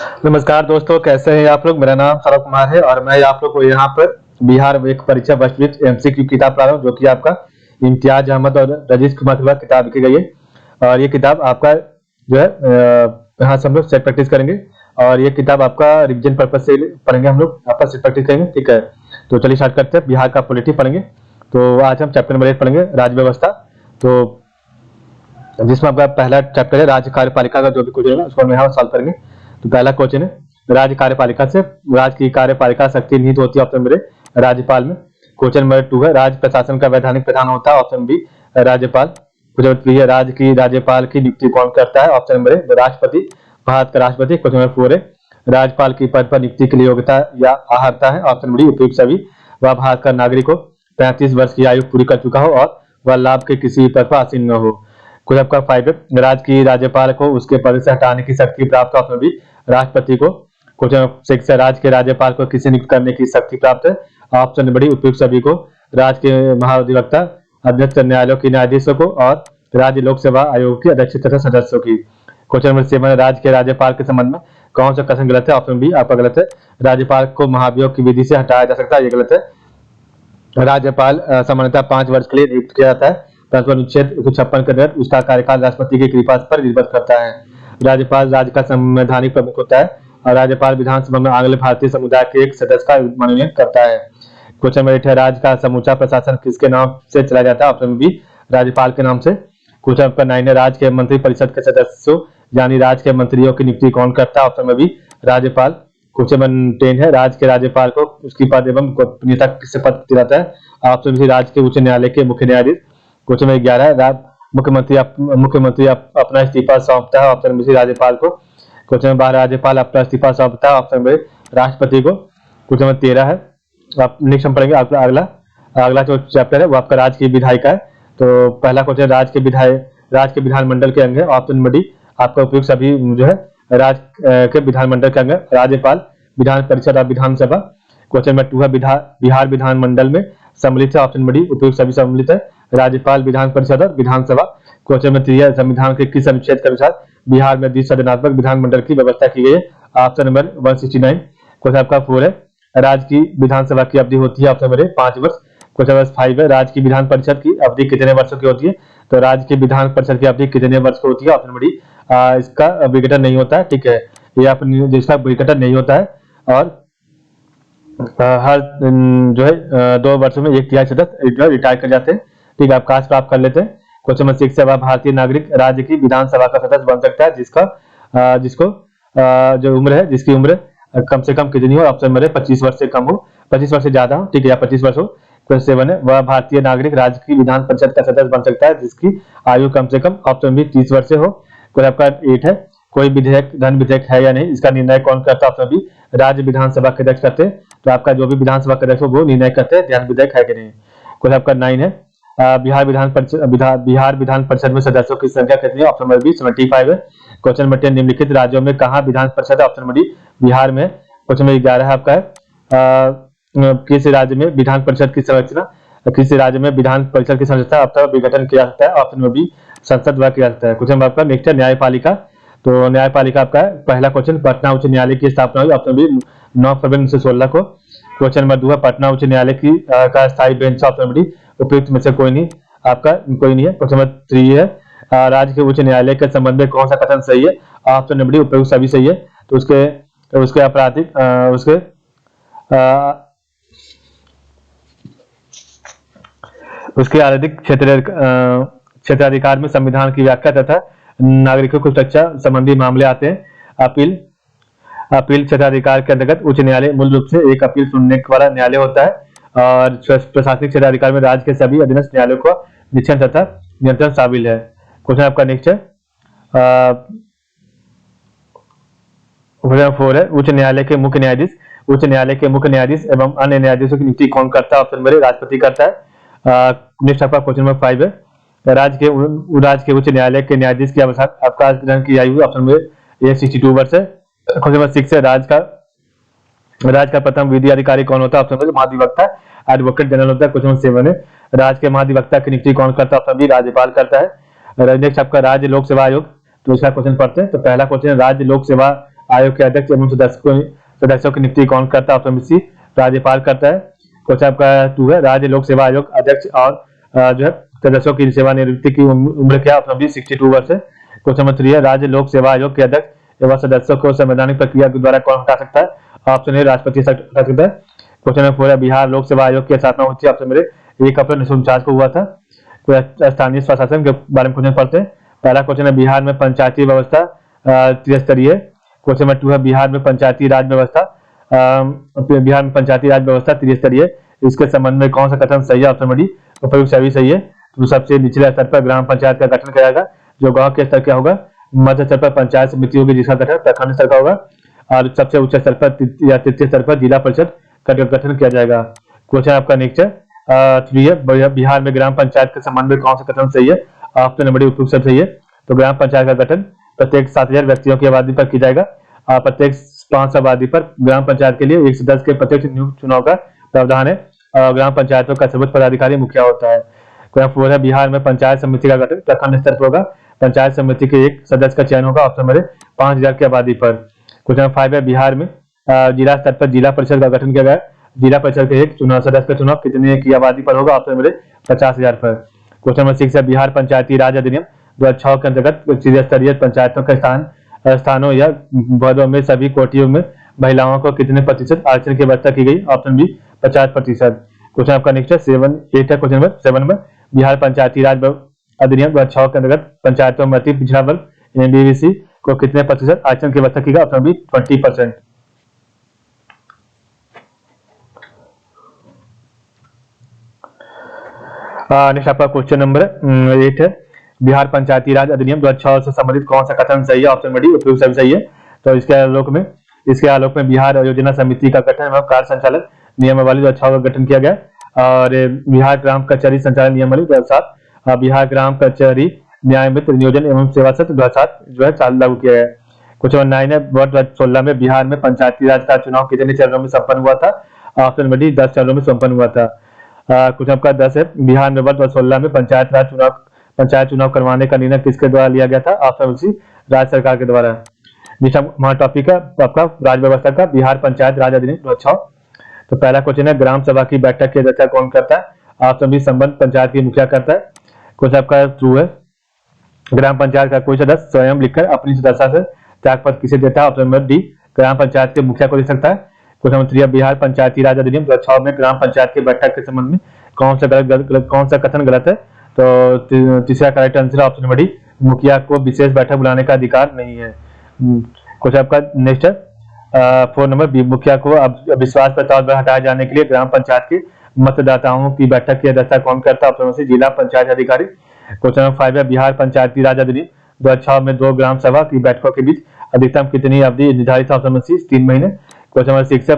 नमस्कार दोस्तों, कैसे हैं आप लोग। मेरा नाम सौरभ कुमार है और मैं आप लोग को यहाँ पर बिहार एक परीक्षा वस्तुनिष्ठ एमसीक्यू किताब पढ़ा रहा हूँ, जो कि आपका इम्तियाज अहमद और रजीश कुमार के बाद किताब लिखी गई है। और ये किताब आपका जो है यहाँ से हम लोग सेट प्रैक्टिस करेंगे और ये किताब आपका रिविजन पर्पज से पढ़ेंगे। हम लोग आपका सेट प्रैक्टिस करेंगे, ठीक है। तो चलिए स्टार्ट करते हैं। बिहार का पॉलिटी पढ़ेंगे। तो आज हम चैप्टर नंबर 8 पढ़ेंगे, राज्य व्यवस्था। तो जिसमें आपका पहला चैप्टर है राज्य कार्यपालिका का, जो भी क्वेश्चन है उसको हम यहाँ सॉल्व करेंगे। तो पहला क्वेश्चन है राज्य कार्यपालिका से, राज्य की कार्यपालिका शक्ति निहित होती है ऑप्शन मेरे राज्यपाल में। क्वेश्चन नंबर 2 है राज्य प्रशासन का वैधानिक प्रधान होता है ऑप्शन बी राज्यपाल। क्वेश्चन नंबर 3 है राज्य की राज्यपाल की नियुक्ति कौन करता है ऑप्शन नंबर राष्ट्रपति, भारत का राष्ट्रपति। क्वेश्चन नंबर 4 है राज्यपाल की पद पर नियुक्ति के लिए योग्यता या अहर्ता है ऑप्शन बी उपयुक्त सभी। वह भारत का नागरिक हो, 35 वर्ष की आयु पूरी कर चुका हो और वह लाभ के किसी पद पर आसीन न हो। कुछ आपका 5 है राज्य की राज्यपाल को उसके पद से हटाने की शक्ति प्राप्त है ऑप्शन बी राष्ट्रपति को। क्वेश्चन 6 है राज्य के राज्यपाल को किसे नियुक्त करने की शक्ति प्राप्त है ऑप्शन बी उपयुक्त सभी को। राज्य के महाधिवक्ता, अध्यक्ष न्यायालयों के न्यायाधीशों को और राज्य लोक सेवा आयोग के अध्यक्ष तथा सदस्यों की। क्वेश्चन नंबर 7 राज्य के राज्यपाल के संबंध में कौन सा कथन गलत है ऑप्शन बी आपका गलत है। राज्यपाल को महाभियोग की विधि से हटाया जा सकता है, ये गलत है। राज्यपाल सामान्यतः 5 वर्ष के लिए नियुक्त किया जाता है, परंतु अनुच्छेद 156 के तहत उसका कार्यकाल राष्ट्रपति की कृपा पर निर्भर करता है। राज्यपाल राज्य का संवैधानिक प्रमुख होता है और राज्यपाल विधानसभा में आंग्ल भारतीय समुदाय के एक सदस्य का मनोनयन करता है। क्वेश्चन नंबर 8 है राज्य का समूचा प्रशासन किसके नाम से चला जाता है ऑप्शन बी राज्यपाल के नाम से। क्वेश्चन नंबर 9 है राज्य के मंत्री परिषद के सदस्यों यानी राज्य के मंत्रियों की नियुक्ति कौन करता है ऑप्शन बी राज्यपाल। क्वेश्चन नंबर 10 है राज्य के राज्यपाल को उसकी पद एवं गोपनीयता किससे पद दिलाता है ऑप्शन बी राज्य के उच्च न्यायालय के मुख्य न्यायाधीश। क्वेश्चन नंबर 11 है मुख्यमंत्री अपना इस्तीफा सौंपता है ऑप्शन बी राज्यपाल को। क्वेश्चन नंबर 12 राज्यपाल अपना इस्तीफा सौंपता है ऑप्शन बी राष्ट्रपति को। क्वेश्चन नंबर 13 है आप नेक्स्ट हम पढ़ेंगे आपका अगला जो चैप्टर है वो आपका राज्य की विधायिका है। तो पहला क्वेश्चन राज्य के विधानमंडल के अंग है ऑप्शन बी आपका उपयुक्त सभी जो है राज्य के विधानमंडल के अंग है राज्यपाल, विधान परिषद और विधानसभा। क्वेश्चन नंबर 2 है बिहार विधानमंडल में सम्मिलित है ऑप्शन बी उपयुक्त सभी सम्मिलित है राज्यपाल, विधान परिषद और विधानसभा। क्वेश्चन नंबर 3 है संविधान के किस अनुच्छेद के अनुसार बिहार में द्विसदनात्मक विधानमंडल की व्यवस्था की गई है ऑप्शन नंबर 169। क्वेश्चन आपका 4 है राज्य की विधानसभा की अवधि होती है ऑप्शन नंबर 5 वर्ष। क्वेश्चन नंबर 5 है राज्य की विधान परिषद की अवधि कितने वर्षों की होती है, तो राज्य की विधान परिषद की अवधि कितने वर्ष की होती है ऑप्शन नंबर डी इसका विघटन नहीं होता है, ठीक है। ये आप जिसका विघटन नहीं होता है और हर जो है 2 वर्षों में 1/3 सदस्य रिटायर कर जाते हैं, ठीक है। आप कास्ट प्राप्त कर लेते हैं। क्वेश्चन नंबर 6 है वह भारतीय नागरिक राज्य की विधानसभा का सदस्य बन सकता है जिसको जो उम्र है जिसकी उम्र कम से कम कितनी हो ऑप्शन नंबर 25 वर्ष से कम हो, 25 वर्ष से ज्यादा हो, ठीक है, या 25 वर्ष हो। क्वेश्चन 7 है वह भारतीय नागरिक राज्य की विधान परिषद का सदस्य बन सकता है जिसकी आयु कम से कम ऑप्शन बी 30 वर्ष से हो। क्वेश्चन आपका 8 है कोई विधेयक धन विधेयक है या नहीं इसका निर्णय कौन करता है ऑप्शन बी राज्य विधानसभा के अध्यक्ष करते हैं। तो आपका जो भी विधानसभा के अध्यक्ष हो वो निर्णय करते हैं धन विधेयक है कि नहीं। क्वेश्चन आपका 9 है बिहार विधान परिषद में सदस्यों की संख्या कितनी है ऑप्शन नंबर बी 75 है। क्वेश्चन नंबर 10 निम्नलिखित राज्यों में कहाँ विधान परिषद है ऑप्शन नंबर डी बिहार में। क्वेश्चन नंबर 11 है आपका है किस राज्य में विधान परिषद की संरचना आपका विघटन किया सकता है ऑप्शन नंबर बी संसद द्वारा किया जाता है। क्वेश्चन आपका नेक्स्ट है न्यायपालिका। तो न्यायपालिका आपका पहला क्वेश्चन पटना उच्च न्यायालय की स्थापना हुई ऑप्शन बी 9 फरवरी 1916 को। क्वेश्चन नंबर 2 है पटना उच्च न्यायालय की का स्थायी बेंच ऑप्शन नंबर डी उपयुक्त में से कोई नहीं है। क्वेश्चन नंबर 3 है राज्य के उच्च न्यायालय के संबंध में कौन सा कथन सही है ऑप्शन नंबर डी उपयुक्त सभी सही है। तो उसके आपराधिक उसके आपराधिक क्षेत्राधिकार में संविधान की व्याख्या तथा नागरिकों की सुरक्षा संबंधी मामले आते हैं। अपील क्षेत्राधिकार के अंतर्गत उच्च न्यायालय मूल रूप से एक अपील सुनने वाला न्यायालय होता है और प्रशासनिक क्षेत्राधिकार में राज्य के सभी अधीनस्थ न्यायालयों को निरीक्षण तथा नियंत्रण शामिल है। क्वेश्चन आपका नेक्स्ट है क्वेश्चन 4 है उच्च न्यायालय के मुख्य न्यायाधीश एवं अन्य न्यायाधीशों की नियुक्ति कौन करता है ऑप्शन नंबर राष्ट्रपति करता है। नेक्स्ट आपका क्वेश्चन नंबर 5 है राज्य के उच्च न्यायालय के न्यायाधीश की अवकाश ग्रहण की आयु ऑप्शन नंबर 62 वर्ष है। क्वेश्चन नंबर 6 है राज्य का प्रथम विधि अधिकारी कौन होता है ऑप्शन नंबर महाधिवक्ता एडवोकेट जनरल होता है। क्वेश्चन नंबर 7 है राज्य के महाधिवक्ता की नियुक्ति कौन करता है ऑप्शन बी राज्यपाल करता है। नेक्स्ट आपका राज्य लोक सेवा आयोग। तो इसका क्वेश्चन पढ़ते हैं। तो पहला क्वेश्चन राज्य लोक सेवा आयोग के अध्यक्ष एवं सदस्यों की नियुक्ति कौन करता है? ऑप्शन सी राज्यपाल करता है। क्वेश्चन आपका 2 है, राज्य लोक सेवा आयोग अध्यक्ष और जो है सदस्यों की सेवानिवृत्ति की उम्र क्या? ऑप्शन बी 62 वर्ष है। क्वेश्चन नंबर 3 है, राज्य लोक सेवा आयोग के अध्यक्ष एवं सदस्यों को संवैधानिक प्रक्रिया के द्वारा कौन हटा सकता है? ऑप्शन ए राष्ट्रपति हटा सकता है। क्वेश्चन नंबर 4 है, बिहार लोक सेवा आयोग की स्थापना हुई थी? ऑप्शन मेरे 1 अप्रैल 1949 को हुआ था। स्थानीय स्वशासन के बारे में क्वेश्चन पढ़ते हैं। पहला क्वेश्चन है, बिहार में पंचायती व्यवस्था त्रिस्तरीय। क्वेश्चन नंबर 2 है, बिहार में पंचायती राज व्यवस्था त्रिस्तरीय, इसके संबंध में कौन सा कथन सही है? ऑप्शन डी उपयुक्त सभी सही है। तो सबसे निचले स्तर पर ग्राम पंचायत का गठन किया जाएगा, जो गांव के स्तर का होगा। मध्य स्तर पर पंचायत समिति होगी, जिसका गठन प्रखंड स्तर का होगा। और सबसे उच्च स्तर पर या तृतीय स्तर पर जिला परिषद का गठन किया जाएगा। क्वेश्चन आपका नेक्स्ट है 3 है, बिहार में ग्राम पंचायत के संबंध में कौन सा कथन सही है? ऑप्शन नंबर डी उपयुक्त सब सही है। तो ग्राम पंचायत का गठन प्रत्येक 7000 व्यक्तियों की आबादी पर की जाएगा। प्रत्येक 500 आबादी पर ग्राम पंचायत के लिए 1 सदस्य के प्रत्यक्ष नियुक्त चुनाव का प्रावधान है। ग्राम पंचायतों का सर्वोच्च पदाधिकारी मुखिया होता है। क्वेश्चन 4 है, बिहार में पंचायत समिति का गठन प्रखंड स्तर पर होगा। पंचायत समिति के 1 सदस्य का चयन होगा। ऑप्शन नंबर 5000 की आबादी पर। क्वेश्चन 5 है, बिहार में जिला स्तर पर जिला परिषद का गठन किया गया। जिला परिषद के 1 सदस्य का चुनाव कितने की आबादी पर होगा? ऑप्शन नंबर 50000 पर। क्वेश्चन नंबर 6 है, बिहार पंचायती राज अधिनियम 2006 के अंतर्गत त्रिस्तरीय पंचायतों के स्थानों या पदों में सभी कोटियों में महिलाओं को कितने प्रतिशत आरक्षण की व्यवस्था की गई? Option B 50%। क्वेश्चन आपका नेक्स्ट है 8 है, क्वेश्चन नंबर 7 में, बिहार पंचायती राज अधिनियम 2006 के अंतर्गत पंचायतों में अति पिछड़ा वर्ग एनबीसी को कितने प्रतिशत आरक्षण की व्यवस्था की गई? Option B 20%। नेक्स्ट आपका क्वेश्चन नंबर 8 है, बिहार पंचायती राज अधिनियम 2006 से संबंधित कौन सा कथन सही है? ऑप्शन डी उपयुक्त सभी सही है। तो इसके आलोक में बिहार योजना समिति का गठन एवं कार्य संचालन नियमावली 2006 का गठन किया गया। और बिहार ग्राम कचहरी संचालन नियमावली 2007, बिहार ग्राम कचहरी न्याय मित्र नियोजन एवं सेवा सत्र 2007 जो है चालू लागू किया गया। क्वेश्चन 9 है, वर्ष 2016 में बिहार में पंचायती राज का चुनाव कितने चरणों में संपन्न हुआ था? ऑप्शन डी 10 चरणों में संपन्न हुआ था। क्वेश्चन आपका 10 है, बिहार में वर्ष 2016 में पंचायत चुनाव करवाने का निर्णय किसके द्वारा लिया गया था? ऑप्शन सी राज्य सरकार के द्वारा। जिसका हमारा टॉपिक है आपका राज्य व्यवस्था का, बिहार पंचायत राज अधिनियम 2006। तो पहला क्वेश्चन है, ग्राम सभा की बैठक की अध्यक्षता कौन करता है? ऑप्शन बी संबंध पंचायत की मुखिया करता है। क्वेश्चन आपका ट्रू है, ग्राम पंचायत का कोई सदस्य स्वयं लिखकर अपनी सदस्यता से त्यागपत्र किसे देता है? ऑप्शन नंबर डी ग्राम पंचायत के मुखिया को दे सकता है। क्वेश्चन नंबर 3 है, बिहार पंचायती राज अधिनियम 2006 में ग्राम पंचायत की बैठक के संबंध में कौन सा कथन गलत है? तो तीसरा correct answer option number D मुखिया को विशेष बैठक बुलाने का अधिकार नहीं है। क्वेश्चन आपका नेक्स्ट है 4 नंबर, मुखिया को अविश्वास प्रस्ताव द्वारा हटाए जाने के लिए ग्राम पंचायत के मतदाताओं की बैठक की अध्यक्षता कौन करता है? ऑप्शन सी जिला पंचायत अधिकारी। क्वेश्चन नंबर 5 है, बिहार पंचायती राज अधिनियम 2006 में 2 ग्राम सभा की बैठकों के बीच अधिकतम कितनी अवधि निर्धारित है? ऑप्शन नंबर सी 3 महीने। क्वेश्चन नंबर 6 है,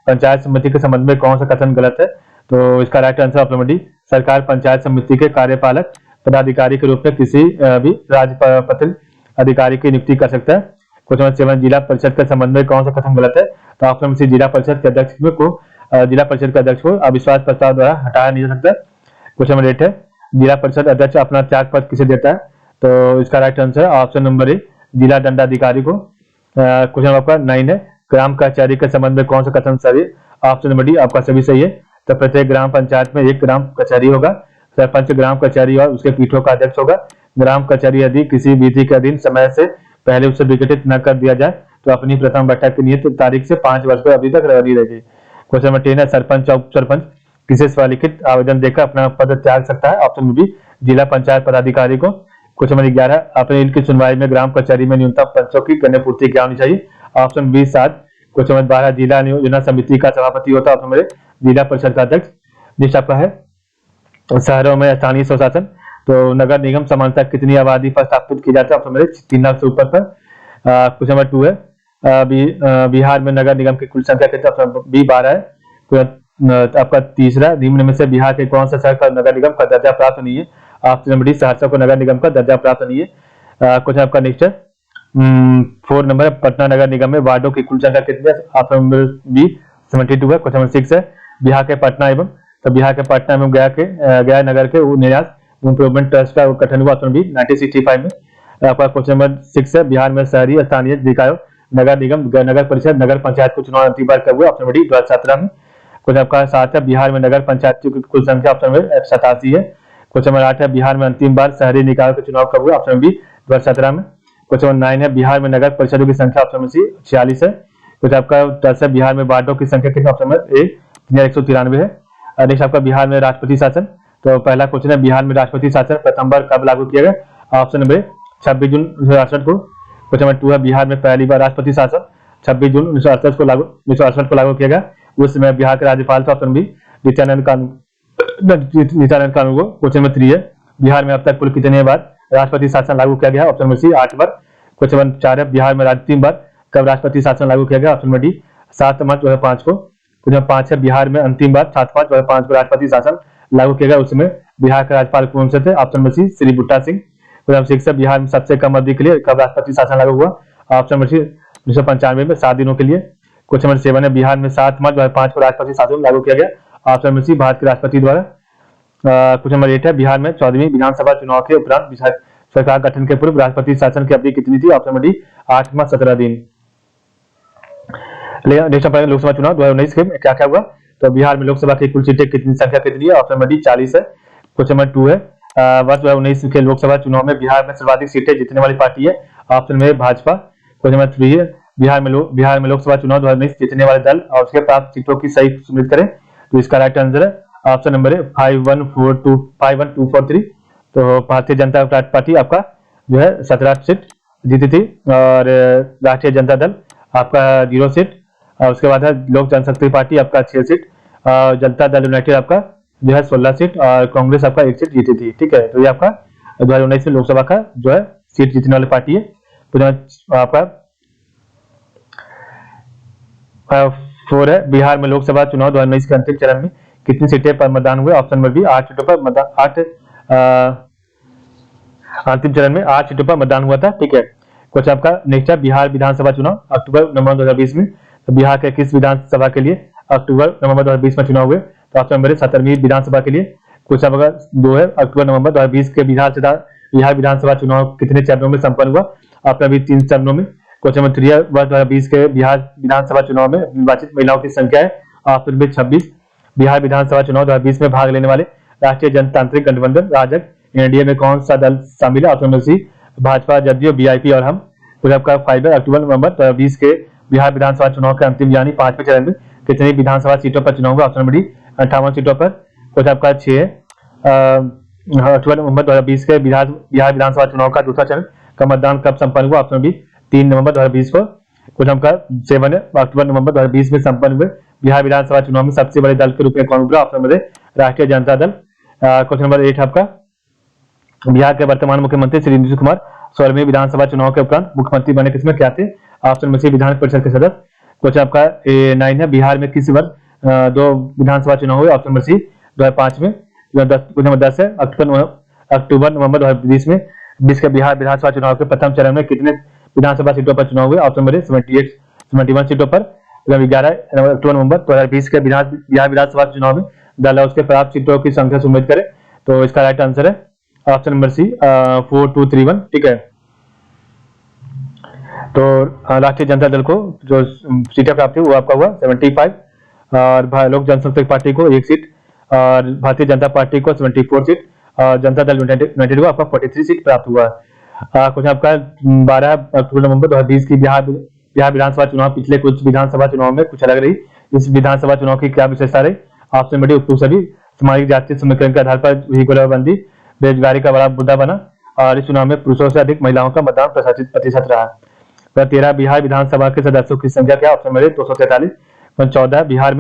पंचायत समिति के संबंध में कौन सा कथन गलत है? तो इसका right answer option number D सरकार पंचायत समिति के कार्यपालक पदाधिकारी के रूप में किसी भी राजपत्रित अधिकारी की नियुक्ति कर सकता है। क्वेश्चन नंबर 7, जिला परिषद के संबंध में कौन सा कथन गलत है? तो ऑप्शन नंबर सी जिला परिषद के अध्यक्ष को अविश्वास प्रस्ताव द्वारा हटाया नहीं जा सकता। क्वेश्चन नंबर 8 है, जिला परिषद अध्यक्ष अपना त्यागपत्र किसे देता है? तो इसका राइट आंसर है ऑप्शन नंबर ए जिला दंडाधिकारी को। क्वेश्चन आपका 9 है, ग्राम कचहरी के संबंध में कौन सा कथन सही है? ऑप्शन नंबर डी आपका सभी सही है। तो प्रत्येक ग्राम पंचायत में 1 ग्राम कचहरी होगा, सरपंच ग्राम कचहरी और उसके पीठों का अध्यक्ष होगा। ग्राम कचहरी यदि किसी विधि के अधीन समय से पहले उसे विघटित न कर दिया जाए तो अपनी प्रथम बैठक की नियत तारीख से 5 वर्ष की अवधि तक जारी रहेगी। क्वेश्चन नंबर 10 है, सरपंच और उप सरपंच किसे स्वलिखित आवेदन देकर अपना पद त्याग सकता है? ऑप्शन बी जिला पंचायत पदाधिकारी को। क्वेश्चन नंबर 11, अप्रैल की सुनवाई में ग्राम कचहरी में न्यूनतम पंचों की गण्य पूर्ति क्या होनी चाहिए? Option B 7। क्वेश्चन नंबर 12, जिला नियोजन समिति का सभापति होता है? ऑप्शन नंबर जिला परिषद का अध्यक्ष। नेक्स्ट आपका है शहरों में स्थानीय स्वशासन, तो नगर निगम समानता कितनी आबादी पर स्थापित की जाती है? ऑप्शन नंबर 3 लाख से ऊपर पर। क्वेश्चन नंबर 2 है, बिहार में नगर निगम की कुल संख्या कितनी? ऑप्शन बी 12 है। आपका तीसरा, निम्न में से बिहार के कौन सा शहर का नगर निगम का दर्जा प्राप्त नहीं है? ऑप्शन नंबर डी सहरसा को नगर निगम का दर्जा प्राप्त नहीं है। क्वेश्चन आपका नेक्स्ट है 4 नंबर, पटना नगर निगम में वार्डों की कुल संख्या कितनी है? ऑप्शन नंबर बी 72 है। क्वेश्चन नंबर 6 है, बिहार के पटना एवं गया नगर के निर्यात इंप्रूवमेंट ट्रस्ट का गठन हुआ? ऑप्शन बी 1965 में। आपका क्वेश्चन नंबर 6 है, बिहार में शहरी स्थानीय निकायों नगर निगम, नगर परिषद, नगर पंचायत के चुनाव अंतिम बार कब हुए? ऑप्शन नंबर डी 2017 में। क्वेश्चन आपका 7 है, बिहार में नगर पंचायत की कुल संख्या? ऑप्शन नंबर 87 है। क्वेश्चन नंबर 8 है, बिहार में अंतिम बार शहरी निकायों के चुनाव कब हुए? ऑप्शन नंबर बी 2017 में। क्वेश्चन नंबर 9 है, बिहार में नगर परिषदों की संख्या? ऑप्शन नंबर सी 46 है। क्वेश्चन आपका 10 है, बिहार में वार्डों की संख्या कितनी? ऑप्शन नंबर ए 193 है। नेक्स्ट आपका बिहार में राष्ट्रपति शासन। तो पहला क्वेश्चन है, बिहार में राष्ट्रपति शासन प्रथम बार कब लागू किया गया? ऑप्शन नंबर 26 जून 1968 को। क्वेश्चन नंबर 2 है, बिहार में पहली बार राष्ट्रपति शासन 26 जून 1968 को लागू किया गया। उस समय बिहार के राज्यपाल थे? ऑप्शन नंबर बी नित्यानंद कानून को। क्वेश्चन नंबर 3 है, बिहार में अब तक कुल कितने बार राष्ट्रपति शासन लागू किया गया? ऑप्शन नंबर सी 8 बार। क्वेश्चन नंबर 4 है, बिहार में अंतिम बार कब राष्ट्रपति शासन लागू किया गया? ऑप्शन नंबर डी 7 मार्च 2005 को। क्वेश्चन नंबर 5 है, बिहार में अंतिम बार 7 मार्च 2005 को राष्ट्रपति शासन लागू किया गया, उसमें बिहार के राज्यपाल कौन से थे? Option number C Shri Butta Singh. Question number 6 है, बिहार में सबसे कम अवधि के लिए कब राष्ट्रपति शासन लागू हुआ? ऑप्शन नंबर सी 1995 में 7 दिनों के लिए। क्वेश्चन नंबर 7 है, बिहार में 7 मार्च 2005 को राष्ट्रपति शासन लागू किया गया, ऑप्शन नंबर सी भारत के राष्ट्रपति द्वारा। क्वेश्चन नंबर 8 है, बिहार में 14वीं विधानसभा चुनाव के उपरांत सरकार गठन के पूर्व राष्ट्रपति शासन की अवधि कितनी थी? ऑप्शन नंबर डी 8 माह 17 दिन। लोकसभा चुनाव 2019 के क्या क्या हुआ? तो बिहार में लोकसभा की कुल सीटें कितनी संख्या कितनी है? ऑप्शन नंबर डी 40 है। क्वेश्चन नंबर 2 है, वर्ष 2019 के लोकसभा चुनाव में बिहार में सर्वाधिक सीटें जीतने वाली पार्टी है? ऑप्शन में भाजपा। क्वेश्चन नंबर 3 है, बिहार में लोकसभा चुनाव 2019 जीतने वाले दल और उसके प्राप्त सीटों की सही सुमेलित करें। तो इसका राइट आंसर है ऑप्शन नंबर 51243। तो भारतीय जनता पार्टी आपका जो है 17 सीट जीती थी और राष्ट्रीय जनता दल आपका 0 सीट, और उसके बाद है लोक जनशक्ति पार्टी आपका 6 सीट, जनता दल यूनाइटेड आपका जो है 16 सीट और कांग्रेस आपका 1 सीट जीती थी। ठीक है, तो ये आपका 2019 में लोकसभा का जो है सीट जीतने वाली पार्टी है। तो आपका 4 है, बिहार में लोकसभा चुनाव 2019 के अंतिम चरण में कितनी सीटें पर मतदान हुए? ऑप्शन नंबर बी 8 सीटों पर मतदान, अंतिम चरण में 8 सीटों पर मतदान हुआ था। ठीक है, क्वेश्चन आपका नेक्स्ट है, बिहार विधानसभा चुनाव अक्टूबर नवंबर 2020 में, तो बिहार के किस विधानसभा के लिए अक्टूबर नवंबर 2020 में चुनाव हुए? तो ऑप्शन नंबर 17वीं विधानसभा के लिए। क्वेश्चन आपका 2 है, अक्टूबर नवंबर 2020 के बिहार विधानसभा चुनाव कितने चरणों में संपन्न हुआ? ऑप्शन नंबर 3 चरणों में। क्वेश्चन नंबर 3 है, वर्ष 2020 के बिहार विधानसभा चुनाव में निर्वाचित महिलाओं की संख्या है? Option number 26। बिहार विधानसभा चुनाव 2020 में भाग लेने वाले राष्ट्रीय जनतांत्रिक गठबंधन राजग एनडीए में कौन सा दल शामिल है? Option number C Bhajpa, JDU, VIP और हम। तो आपका 5 है, अक्टूबर नवंबर 2020 के बिहार विधानसभा चुनाव के अंतिम यानी 5वें चरण में कितनी विधानसभा सीटों पर चुनाव हुआ? ऑप्शन नंबर डी 58 सीटों पर। कुछ आपका 6 है, अक्टूबर नवंबर 2020 के बिहार विधानसभा चुनाव का दूसरा चरण का मतदान कब संपन्न हुआ? ऑप्शन बी 3 नवंबर 2020 को। कुछ आपका 7 है, अक्टूबर नवंबर 2020 में संपन्न हुए बिहार विधानसभा चुनाव में सबसे बड़े दल के रूप में कौन उभरा? ऑप्शन नंबर राष्ट्रीय जनता दल। क्वेश्चन नंबर 8 आपका, बिहार के वर्तमान मुख्यमंत्री श्री नीतीश कुमार 16वीं विधानसभा चुनाव के उपरांत मुख्यमंत्री बने किसमें क्या थे? ऑप्शन नंबर सी विधान परिषद के सदस्य। क्वेश्चन आपका 9 है, बिहार में किस वर्ष 2 विधानसभा चुनाव हुए? ऑप्शन नंबर सी 2005 में। क्वेश्चन नंबर 10 है, अक्टूबर नवंबर 2020 में के बिहार विधानसभा चुनाव के प्रथम चरण में कितने विधानसभा सीटों पर चुनाव हुए? ऑप्शन नंबर 71 सीटों पर। 11 अक्टूबर नवंबर 2020 के बिहार विधानसभा चुनाव में दल और उसके प्राप्त सीटों की संख्या सुमेलित करें। तो इसका राइट आंसर है ऑप्शन नंबर सी 4231। ठीक है, तो राष्ट्रीय जनता दल को जो सीटें प्राप्त हुई वो आपका हुआ 75 और लोक जनशक्ति पार्टी को 1 सीट और भारतीय जनता पार्टी को 74 सीट और जनता दल यूनाइटेड को आपका 43 सीट प्राप्त हुआ। कुछ आपका 12 अक्टूबर नवंबर 2020 की बिहार विधानसभा चुनाव पिछले कुछ विधानसभा चुनाव में कुछ अलग रही। इस विधानसभा चुनाव की क्या विशेषता रही? ऑप्शन नंबर डी उपरोक्त सभी सामाजिक जातीय समीकरण के आधार पर हुई गोलाबंदी बेरोजगारी का बड़ा मुद्दा बना और इस चुनाव में पुरुषों से अधिक महिलाओं का मतदान प्रतिशत रहा। 13 बिहार विधानसभा के सदस्यों की संख्या क्या? Option number 243। 14 बिहार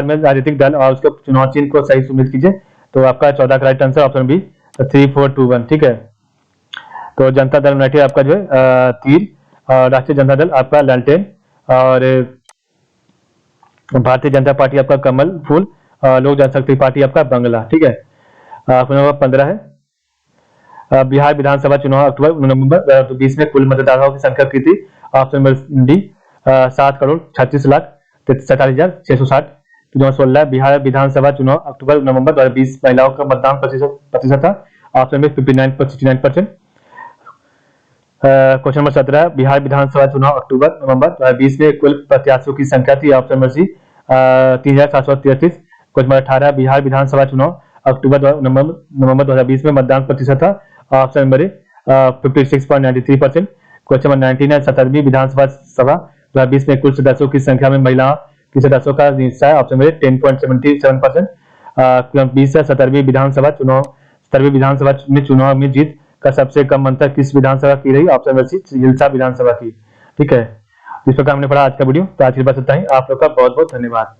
में राजनीतिक दल और उसके चुनाव चिन्ह को सही सुमेलित कीजिए। तो आपका 14 का राइट आंसर ऑप्शन बी 3421। ठीक है, तो जनता दल यूनाइटेड आपका जो है तीर और राष्ट्रीय जनता दल आपका लालटेन और भारतीय जनता पार्टी आपका कमल फूल और लोक जनशक्ति पार्टी आपका बंगला। ठीक है, नंबर 15 है, बिहार विधानसभा चुनाव अक्टूबर नवंबर 2020 में कुल मतदाताओं की संख्या की थी? Option number D 7,36,47,660। 16 बिहार विधानसभा चुनाव अक्टूबर नवंबर 2020 महिलाओं का मतदान प्रतिशत था? ऑप्शन में 59.69%। क्वेश्चन नंबर 17, बिहार विधानसभा चुनाव अक्टूबर नवंबर 2020 में कुल प्रत्याशियों की संख्या थी। Option number C 3733। Question number 18, Bihar विधानसभा चुनाव अक्टूबर नवंबर 2020 में मतदान प्रतिशत था। Option number A 56.93%। Question number 19 है, 17वीं विधानसभा सभा 2020 में कुल सदस्यों की संख्या में महिलाओं की सदस्यों का हिस्सा है। ऑप्शन नंबर ए 10.77%। 20 है, 17वीं विधानसभा में चुनाव में जीत का सबसे कम अंतर किस विधानसभा की रही? ऑप्शन नंबर सी हिलसा विधानसभा की। ठीक है, इस प्रकार हमने पढ़ा आज का वीडियो। तो आज की बात इतना ही। आप लोग का बहुत बहुत धन्यवाद।